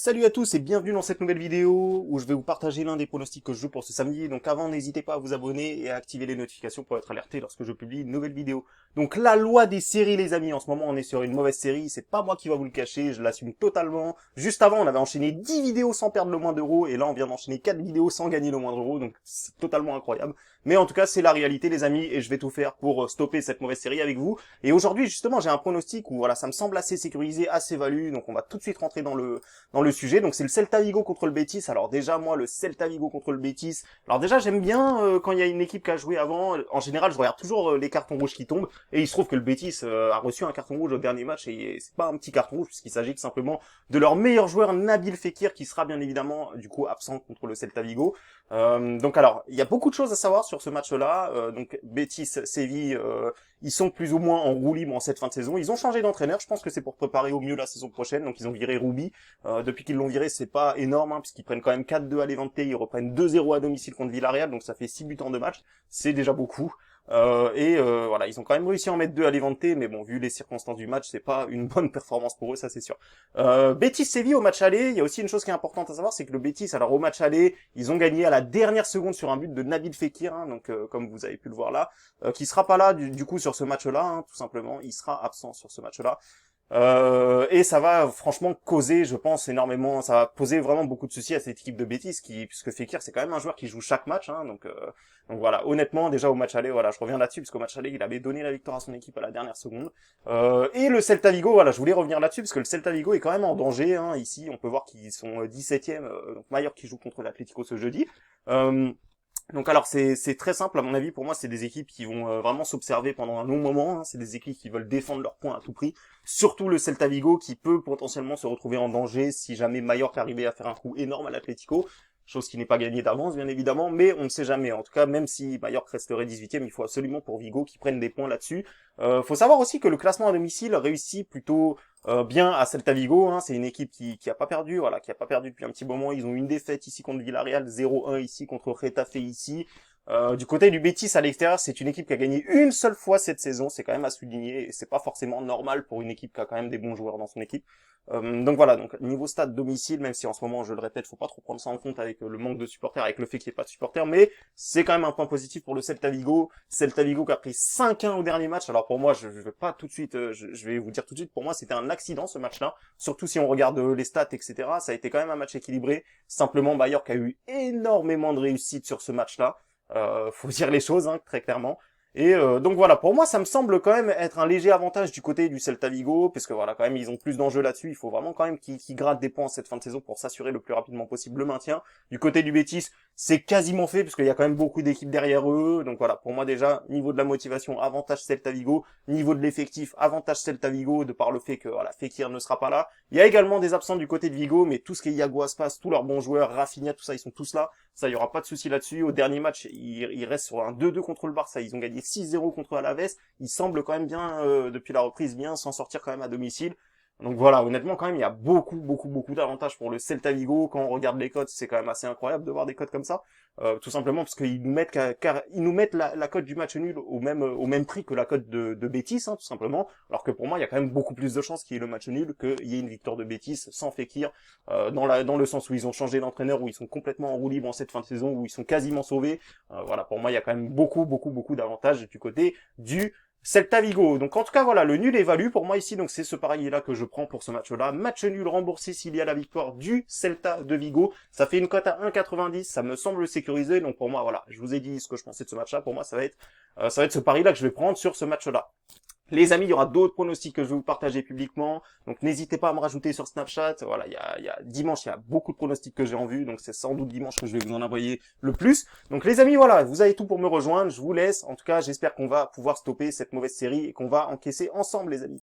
Salut à tous et bienvenue dans cette nouvelle vidéo où je vais vous partager l'un des pronostics que je joue pour ce samedi. Donc avant, n'hésitez pas à vous abonner et à activer les notifications pour être alerté lorsque je publie une nouvelle vidéo. Donc la loi des séries les amis, en ce moment on est sur une mauvaise série, c'est pas moi qui va vous le cacher, je l'assume totalement. Juste avant on avait enchaîné 10 vidéos sans perdre le moins d'euros et là on vient d'enchaîner 4 vidéos sans gagner le moindre euro, donc c'est totalement incroyable. Mais en tout cas c'est la réalité les amis et je vais tout faire pour stopper cette mauvaise série avec vous. Et aujourd'hui justement j'ai un pronostic où voilà ça me semble assez sécurisé, assez value, donc on va tout de suite rentrer dans le sujet. Donc c'est le Celta Vigo contre le Betis. Alors déjà moi le Celta Vigo contre le Betis. Alors déjà j'aime bien quand il y a une équipe qui a joué avant. En général je regarde toujours les cartons rouges qui tombent et il se trouve que le Betis a reçu un carton rouge au dernier match et c'est pas un petit carton rouge puisqu'il s'agit tout simplement de leur meilleur joueur Nabil Fekir qui sera bien évidemment du coup absent contre le Celta Vigo. Donc alors il y a beaucoup de choses à savoir sur ce match-là. Donc Betis, Séville, ils sont plus ou moins en roue libre en cette fin de saison. Ils ont changé d'entraîneur. Je pense que c'est pour préparer au mieux la saison prochaine. Donc ils ont viré Rubi. Depuis qu'ils l'ont viré, c'est pas énorme, hein, puisqu'ils prennent quand même 4-2 à Levante, ils reprennent 2-0 à domicile contre Villarreal, donc ça fait 6 buts en 2 matchs, c'est déjà beaucoup. Voilà, ils ont quand même réussi à en mettre 2 à Levante, mais bon, vu les circonstances du match, c'est pas une bonne performance pour eux, ça c'est sûr. Betis-Séville au match aller, il y a aussi une chose qui est importante à savoir, c'est que le Betis, alors au match aller, ils ont gagné à la dernière seconde sur un but de Nabil Fekir, hein, donc comme vous avez pu le voir là, qui sera pas là du coup sur ce match-là, hein, tout simplement, il sera absent sur ce match-là. Et ça va franchement causer, je pense, énormément, ça va poser vraiment beaucoup de soucis à cette équipe de Betis puisque Fekir c'est quand même un joueur qui joue chaque match, hein, donc voilà, honnêtement déjà au match aller, voilà, je reviens là-dessus puisqu'au match aller il avait donné la victoire à son équipe à la dernière seconde. Et le Celta Vigo, voilà, je voulais revenir là-dessus parce que le Celta Vigo est quand même en danger, hein, ici on peut voir qu'ils sont 17e, donc Mallorca qui joue contre l'Atlético ce jeudi. Donc alors c'est très simple à mon avis, pour moi c'est des équipes qui vont vraiment s'observer pendant un long moment, hein. C'est des équipes qui veulent défendre leurs points à tout prix, surtout le Celta Vigo qui peut potentiellement se retrouver en danger si jamais Mallorca arrivait à faire un coup énorme à l'Atlético, chose qui n'est pas gagnée d'avance bien évidemment, mais on ne sait jamais, en tout cas même si Mallorca resterait 18e, il faut absolument pour Vigo qu'ils prennent des points là-dessus. Faut savoir aussi que le classement à domicile réussit plutôt bien à Celta Vigo, hein. C'est une équipe qui a pas perdu, voilà, qui a pas perdu depuis un petit moment. Ils ont une défaite ici contre Villarreal, 0-1 ici contre Getafe ici. Du côté du Betis à l'extérieur, c'est une équipe qui a gagné une seule fois cette saison, c'est quand même à souligner, et c'est pas forcément normal pour une équipe qui a quand même des bons joueurs dans son équipe. Donc voilà, donc niveau stade domicile, même si en ce moment, je le répète, faut pas trop prendre ça en compte avec le manque de supporters, avec le fait qu'il n'y ait pas de supporters, mais c'est quand même un point positif pour le Celta Vigo. Celta Vigo qui a pris 5-1 au dernier match. Alors pour moi, je vais pas tout de suite, je vais vous dire tout de suite, pour moi c'était un accident ce match-là, surtout si on regarde les stats, etc. Ça a été quand même un match équilibré. Simplement, Mallorca a eu énormément de réussite sur ce match-là. Faut dire les choses, hein, très clairement. Et donc voilà, pour moi, ça me semble quand même être un léger avantage du côté du Celta Vigo, parce que voilà, quand même, ils ont plus d'enjeux là-dessus. Il faut vraiment quand même qu'ils grattent des points cette fin de saison pour s'assurer le plus rapidement possible le maintien. Du côté du Betis, c'est quasiment fait, parce qu'il y a quand même beaucoup d'équipes derrière eux. Donc voilà, pour moi déjà, niveau de la motivation, avantage Celta Vigo. Niveau de l'effectif, avantage Celta Vigo, de par le fait que voilà, Fekir ne sera pas là. Il y a également des absents du côté de Vigo, mais tout ce qui est Iago Aspas, tous leurs bons joueurs, Rafinha, tout ça, ils sont tous là. Ça, il y aura pas de souci là-dessus. Au dernier match, ils restent sur un 2-2 contre le Barça. Ils ont gagné 6-0 contre Alaves. Ils semblent quand même bien, depuis la reprise, bien s'en sortir quand même à domicile. Donc voilà, honnêtement, quand même, il y a beaucoup d'avantages pour le Celta Vigo. Quand on regarde les cotes, c'est quand même assez incroyable de voir des cotes comme ça. Tout simplement parce qu'ils nous mettent, ils nous mettent la cote du match nul au même prix que la cote de Betis, hein, tout simplement. Alors que pour moi, il y a quand même beaucoup plus de chances qu'il y ait le match nul qu'il y ait une victoire de Betis sans Fekir, dans le sens où ils ont changé d'entraîneur, où ils sont complètement en roue libre en cette fin de saison, où ils sont quasiment sauvés. Voilà, pour moi, il y a quand même beaucoup d'avantages du côté du Celta Vigo. Donc en tout cas voilà, le nul est valu pour moi ici, donc c'est ce pari là que je prends pour ce match-là. Match nul remboursé s'il y a la victoire du Celta de Vigo. Ça fait une cote à 1,90, ça me semble sécurisé. Donc pour moi voilà, je vous ai dit ce que je pensais de ce match-là. Pour moi ça va être ce pari-là que je vais prendre sur ce match-là. Les amis, il y aura d'autres pronostics que je vais vous partager publiquement, donc n'hésitez pas à me rajouter sur Snapchat. Voilà, il y a dimanche, il y a beaucoup de pronostics que j'ai en vue, donc c'est sans doute dimanche que je vais vous en envoyer le plus. Donc les amis, voilà, vous avez tout pour me rejoindre, je vous laisse. En tout cas, j'espère qu'on va pouvoir stopper cette mauvaise série et qu'on va encaisser ensemble les amis.